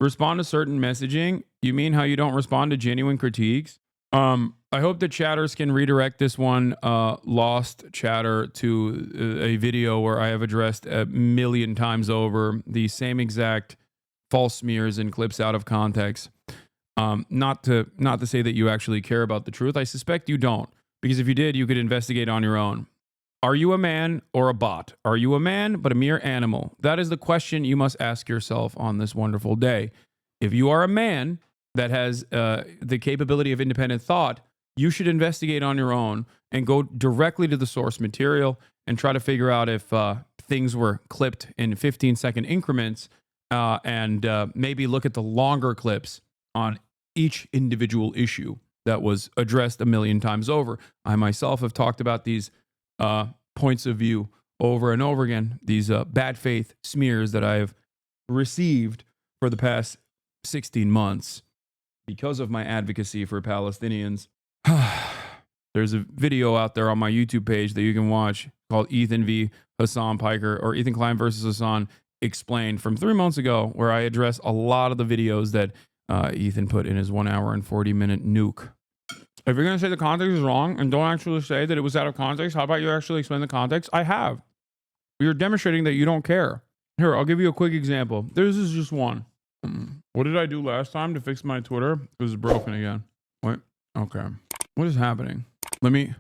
Respond to certain messaging? You mean how you don't respond to genuine critiques? I hope the chatters can redirect this one lost chatter to a video where I have addressed a million times over the same exact false smears and clips out of context. Not to say that you actually care about the truth. I suspect you don't, because if you did, you could investigate on your own. Are you a man or a bot? Are you a man but a mere animal? That is the question you must ask yourself on this wonderful day. If you are a man that has the capability of independent thought, you should investigate on your own and go directly to the source material and try to figure out if things were clipped in 15-second increments, and maybe look at the longer clips on each individual issue that was addressed a million times over. I myself have talked about these points of view over and over again, these bad faith smears that I have received for the past 16 months because of my advocacy for Palestinians. There's a video out there on my YouTube page that you can watch called Ethan v. Hasan Piker, or Ethan Klein versus Hasan Explained, from 3 months ago, where I address a lot of the videos that Ethan put in his 1 hour and 40-minute nuke. If you're going to say the context is wrong and don't actually say that it was out of context, how about you actually explain the context? I have. You're demonstrating that you don't care. Here, I'll give you a quick example. This is just one. What did I do last time to fix my Twitter? It was broken again. Wait. Okay. What is happening? Let me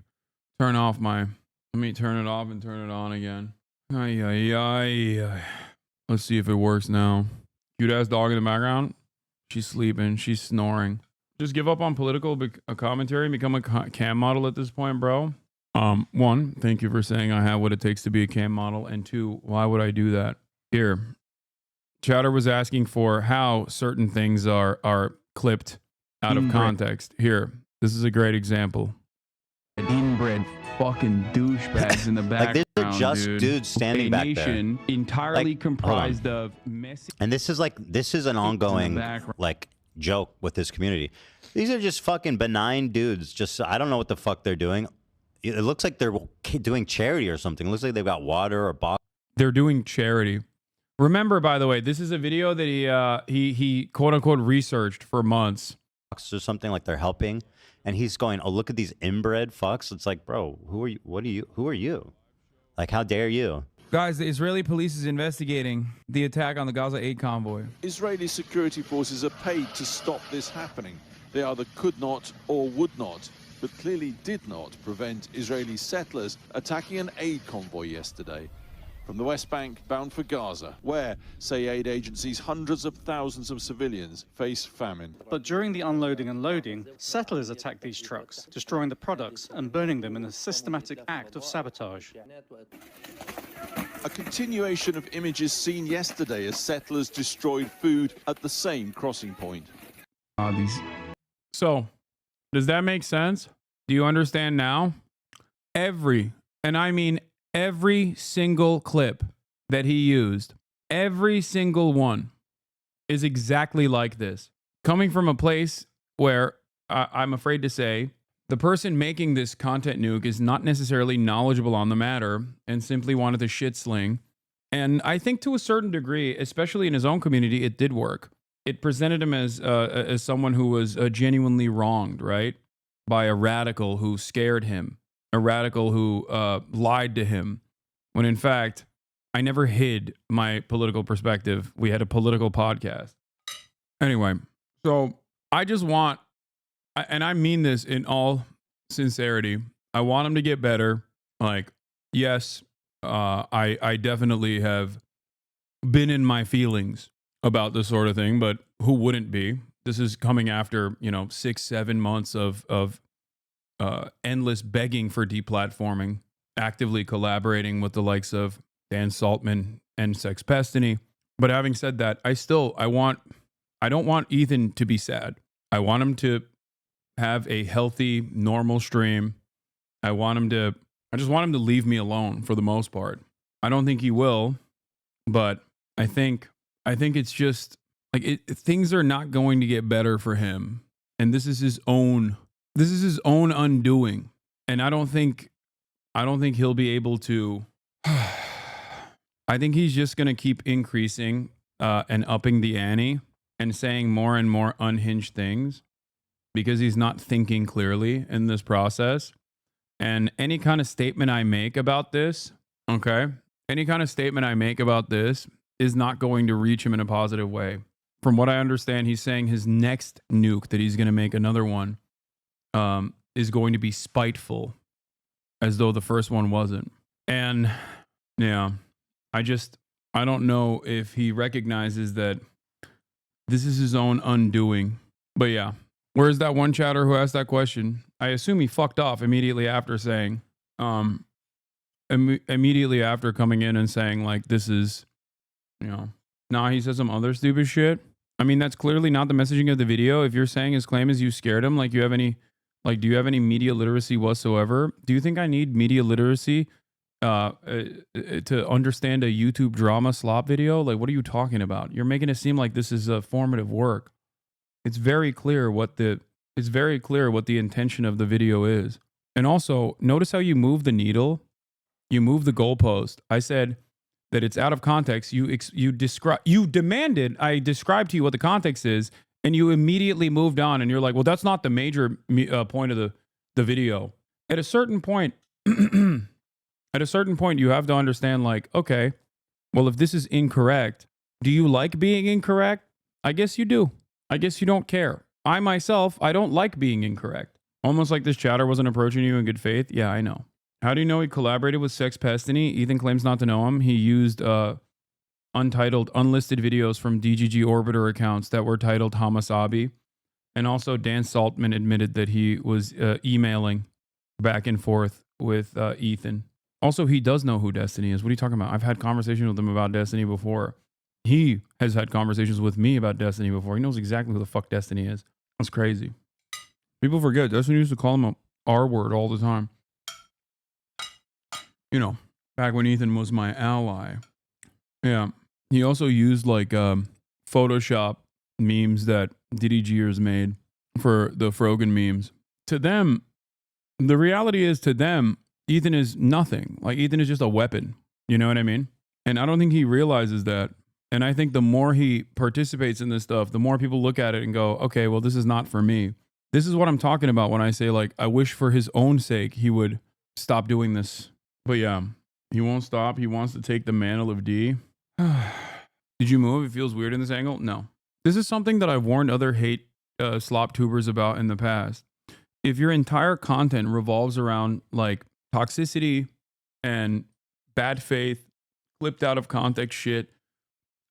turn it off and turn it on again. Let's see if it works now. Cute ass dog in the background. She's sleeping. She's snoring. Just give up on political commentary and become a cam model at this point, bro. One, thank you for saying I have what it takes to be a cam model. And two, why would I do that? Here, chatter was asking for how certain things are clipped out of context. Here, this is a great example. Inbred fucking douchebags in the background. Like, these are just dudes standing back there. Entirely comprised of messy. And this is an ongoing like joke with this community. These are just fucking benign dudes. Just, I don't know what the fuck they're doing. It looks like they're doing charity or something. It looks like they've got water or box. They're doing charity. Remember, by the way, this is a video that he quote unquote researched for months. Or something, like they're helping, and he's going, "Oh, look at these inbred fucks." It's like, bro, who are you? What are you? Who are you? Like, how dare you? Guys, the Israeli police is investigating the attack on the Gaza aid convoy. Israeli security forces are paid to stop this happening. They either could not or would not, but clearly did not prevent Israeli settlers attacking an aid convoy yesterday from the West Bank bound for Gaza, where, say aid agencies, hundreds of thousands of civilians face famine. But during the unloading and loading, settlers attacked these trucks, destroying the products and burning them in a systematic act of sabotage. A continuation of images seen yesterday as settlers destroyed food at the same crossing point. So, does that make sense? Do you understand now? Every single clip that he used, every single one, is exactly like this. Coming from a place where I'm afraid to say the person making this content nuke is not necessarily knowledgeable on the matter and simply wanted to shit sling. And I think to a certain degree, especially in his own community, it did work. It presented him as someone who was genuinely wronged, right? By a radical who scared him, a radical who lied to him. When in fact, I never hid my political perspective. We had a political podcast. Anyway, so I just want, and I mean this in all sincerity, I want him to get better. Like, yes, I definitely have been in my feelings about this sort of thing, but who wouldn't be? This is coming after, 6-7 months of endless begging for deplatforming, actively collaborating with the likes of Dan Saltman and Sex Pestiny. But having said that, I don't want Ethan to be sad. I want him to have a healthy, normal stream. I just want him to leave me alone for the most part. I don't think he will, but I think it's just like things are not going to get better for him. And this is his own undoing. And I don't think he'll be able to. I think he's just going to keep increasing and upping the ante. and saying more and more unhinged things because he's not thinking clearly in this process. And any kind of statement I make about this, okay, any kind of statement I make about this is not going to reach him in a positive way. From what I understand, he's saying his next nuke that he's going to make another one is going to be spiteful, as though the first one wasn't. And yeah, I don't know if he recognizes that this is his own undoing. But yeah, where's that one chatter who asked that question? I assume he fucked off immediately after saying, immediately after coming in and saying, like, this is, nah, he said some other stupid shit. I mean, that's clearly not the messaging of the video. If you're saying his claim is you scared him, like, do you have any media literacy whatsoever? Do you think I need media literacy to understand a YouTube drama slop video? Like, what are you talking about? You're making it seem like this is a formative work. It's very clear what the intention of the video is. And also, notice how you move the needle, you move the goalpost. I said that it's out of context. You demanded I describe to you what the context is, and you immediately moved on. And you're like, well, that's not the major point of the video. At a certain point, you have to understand, like, okay, well, if this is incorrect, do you like being incorrect? I guess you do. I guess you don't care. I myself, I don't like being incorrect. Almost like this chatter wasn't approaching you in good faith. Yeah, I know. How do you know he collaborated with Sex Pestiny? Ethan claims not to know him. He used untitled, unlisted videos from DGG Orbiter accounts that were titled Hasanabi. And also Dan Saltman admitted that he was emailing back and forth with Ethan. Also, he does know who Destiny is. What are you talking about? I've had conversations with him about Destiny before. He has had conversations with me about Destiny before. He knows exactly who the fuck Destiny is. That's crazy. People forget. Destiny used to call him a R word all the time. Back when Ethan was my ally. Yeah. He also used like Photoshop memes that DDGers made for the Frogan memes. To them, the reality is, to them, Ethan is nothing. Like, Ethan is just a weapon. You know what I mean? And I don't think he realizes that. And I think the more he participates in this stuff, the more people look at it and go, okay, well, this is not for me. This is what I'm talking about when I say, like, I wish for his own sake he would stop doing this. But yeah, he won't stop. He wants to take the mantle of D. Did you move? It feels weird in this angle. No. This is something that I've warned other hate slop tubers about in the past. If your entire content revolves around, like, toxicity and bad faith, flipped out of context shit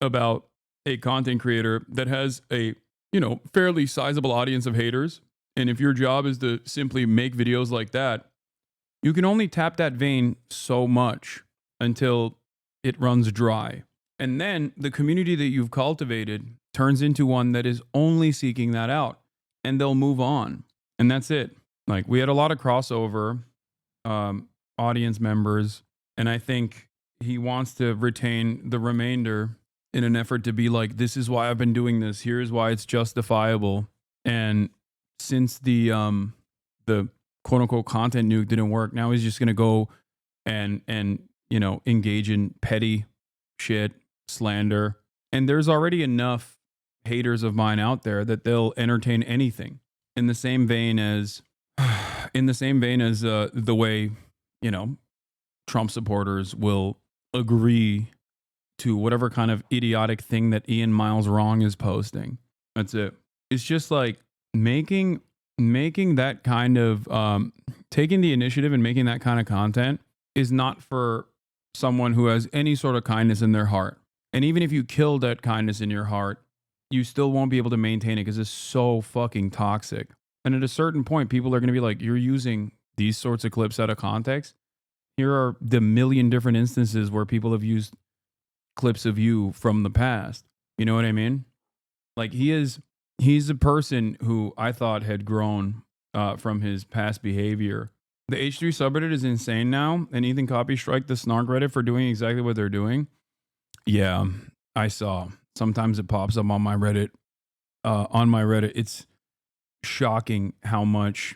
about a content creator that has a, fairly sizable audience of haters, and if your job is to simply make videos like that, you can only tap that vein so much until it runs dry. And then the community that you've cultivated turns into one that is only seeking that out, and they'll move on. And that's it. Like, we had a lot of crossover audience members, and I think he wants to retain the remainder in an effort to be like, this is why I've been doing this. Here's why it's justifiable. And since the quote unquote content nuke didn't work, now he's just going to go and engage in petty shit, slander. And there's already enough haters of mine out there that they'll entertain anything, in the same vein as the way, Trump supporters will agree to whatever kind of idiotic thing that Ian Miles Wrong is posting. That's it. It's just like making that kind of taking the initiative and making that kind of content is not for someone who has any sort of kindness in their heart. And even if you kill that kindness in your heart, you still won't be able to maintain it because it's so fucking toxic. And at a certain point, people are going to be like, you're using these sorts of clips out of context. Here are the million different instances where people have used clips of you from the past. You know what I mean? Like, he's a person who I thought had grown from his past behavior. The H3 subreddit is insane now, and Ethan copy strike the Snark Reddit for doing exactly what they're doing. Yeah, I saw. Sometimes it pops up on my Reddit. It's shocking how much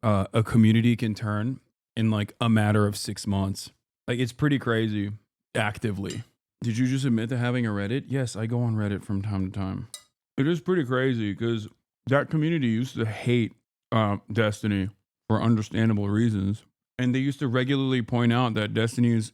a community can turn in like a matter of 6 months. Like, it's pretty crazy. Actively. Did you just admit to having a Reddit? Yes, I go on Reddit from time to time. It is pretty crazy because that community used to hate Destiny for understandable reasons. And they used to regularly point out that Destiny's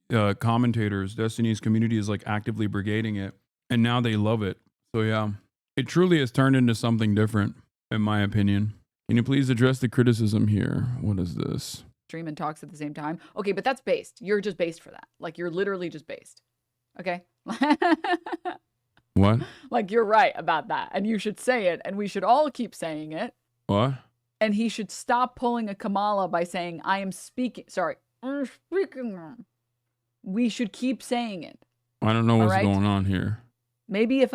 commentators, Destiny's community is like actively brigading it. And now they love it. So yeah, it truly has turned into something different, in my opinion. Can you please address the criticism here? What is this? Stream and talks at the same time. Okay, but that's based. You're just based for that. Like, you're literally just based. Okay? What? Like, you're right about that. And you should say it. And we should all keep saying it. What? And he should stop pulling a Kamala by saying, I am speaking. Sorry. I'm speaking. We should keep saying it. I don't know what's right? going on here. Maybe if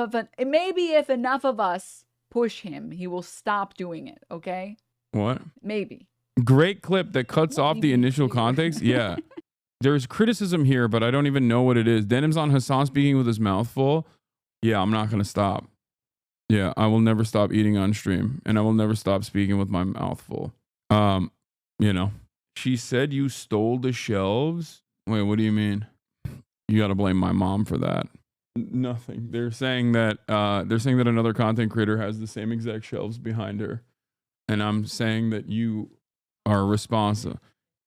enough of us push him, he will stop doing it. Okay? What? Maybe. Great clip that cuts off the initial context. Yeah. There's criticism here, but I don't even know what it is. Denim's on Hasan speaking with his mouth full. Yeah, I'm not going to stop. Yeah, I will never stop eating on stream, and I will never stop speaking with my mouth full. You know, she said you stole the shelves. Wait, what do you mean? You got to blame my mom for that. Nothing. They're saying that another content creator has the same exact shelves behind her, and I'm saying that you are responsible.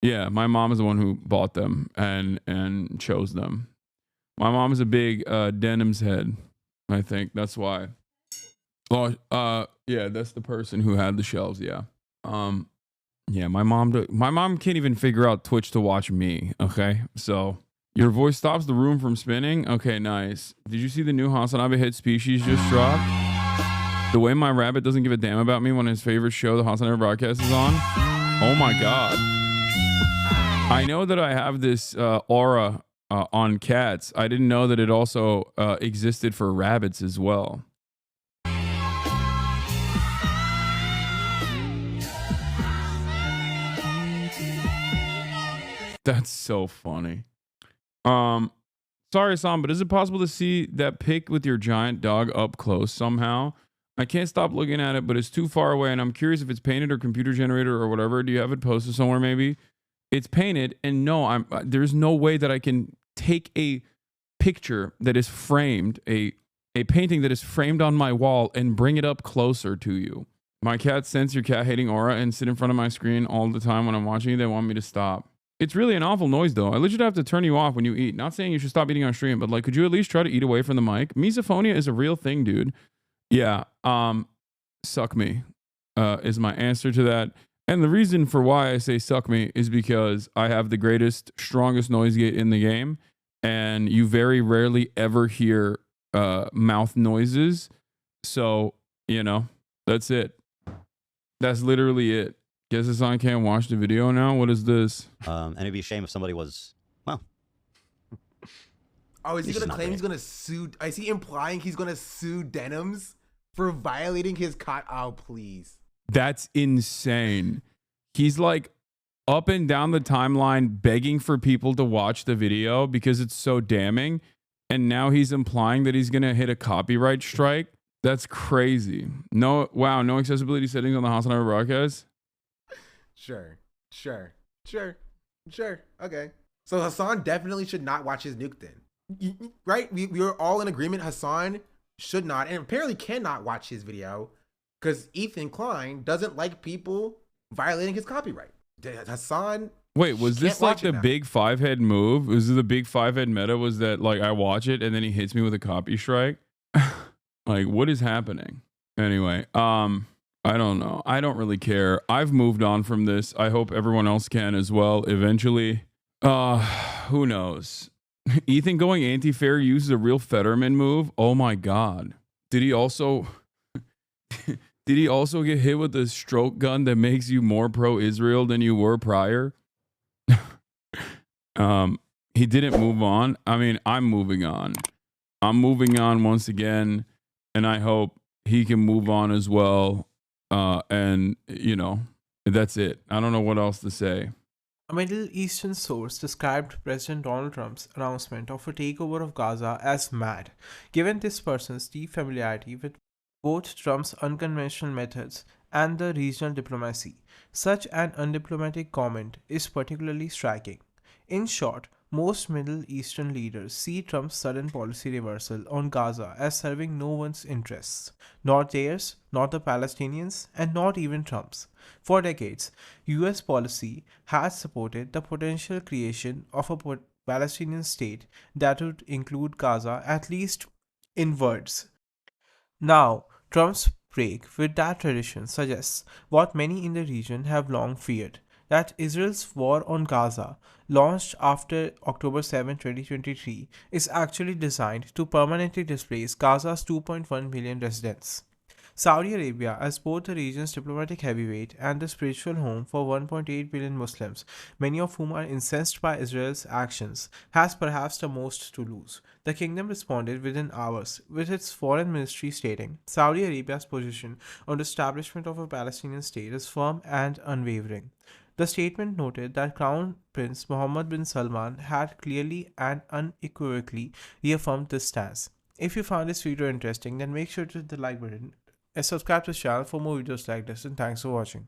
Yeah, my mom is the one who bought them and chose them. My mom is a big Denim's head. I think that's why. Oh, yeah, that's the person who had the shelves. Yeah. Yeah, my mom can't even figure out Twitch to watch me. Okay, so your voice stops the room from spinning. Okay, nice. Did you see the new Hasanabi hit species just dropped? The way my rabbit doesn't give a damn about me when his favorite show, the Hasanabi broadcast, is on. Oh my god. I know that I have this aura on cats. I didn't know that it also existed for rabbits as well. That's so funny. Sorry, Sam, but is it possible to see that pic with your giant dog up close somehow? I can't stop looking at it, but it's too far away, and I'm curious if it's painted or computer generated or whatever. Do you have it posted somewhere maybe? It's painted, and no, there's no way that I can take a picture that is framed, a painting that is framed on my wall and bring it up closer to you. My cats sense your cat-hating aura and sit in front of my screen all the time when I'm watching it. They want me to stop. It's really an awful noise, though. I literally have to turn you off when you eat. Not saying you should stop eating on stream, but like, could you at least try to eat away from the mic? Misophonia is a real thing, dude. Yeah. Suck me is my answer to that. And the reason for why I say suck me is because I have the greatest, strongest noise gate in the game, and you very rarely ever hear mouth noises. So, you know, that's it. That's literally it. Guess Hasan can't watch the video now? What is this? And it'd be a shame if somebody was, well. Oh, is he going to claim he's going to sue? Is he implying he's going to sue Denims for violating his Oh, please. That's insane. He's like up and down the timeline begging for people to watch the video because it's so damning. And now he's implying that he's going to hit a copyright strike. That's crazy. No, wow, no accessibility settings on the Hasanabi broadcast? Sure. Okay. So Hasan definitely should not watch his nuke then. Right? We were all in agreement Hasan should not and apparently cannot watch his video because Ethan Klein doesn't like people violating his copyright. Hasan. Wait, was this like the big 5-head move? Was it the big 5-head meta? Was that like I watch it and then he hits me with a copy strike? Like, what is happening? Anyway, I don't know. I don't really care. I've moved on from this. I hope everyone else can as well eventually. Who knows? Ethan going anti-fair uses a real Fetterman move. Oh my god. Did he also get hit with a stroke gun that makes you more pro-Israel than you were prior? He didn't move on. I mean, I'm moving on. I'm moving on once again, and I hope he can move on as well. And, you know, that's it. I don't know what else to say. A Middle Eastern source described President Donald Trump's announcement of a takeover of Gaza as mad, given this person's deep familiarity with both Trump's unconventional methods and the regional diplomacy. Such an undiplomatic comment is particularly striking. In short, Most Middle Eastern leaders see Trump's sudden policy reversal on Gaza as serving no one's interests, not theirs, not the Palestinians, and not even Trump's. For decades, US policy has supported the potential creation of a Palestinian state that would include Gaza, at least in words. Now, Trump's break with that tradition suggests what many in the region have long feared, that Israel's war on Gaza, launched after October 7, 2023, is actually designed to permanently displace Gaza's 2.1 million residents. Saudi Arabia, as both the region's diplomatic heavyweight and the spiritual home for 1.8 billion Muslims, many of whom are incensed by Israel's actions, has perhaps the most to lose. The kingdom responded within hours, with its foreign ministry stating Saudi Arabia's position on the establishment of a Palestinian state is firm and unwavering. The statement noted that Crown Prince Mohammed bin Salman had clearly and unequivocally reaffirmed this stance. If you found this video interesting, then make sure to hit the like button and subscribe to the channel for more videos like this, and thanks for watching.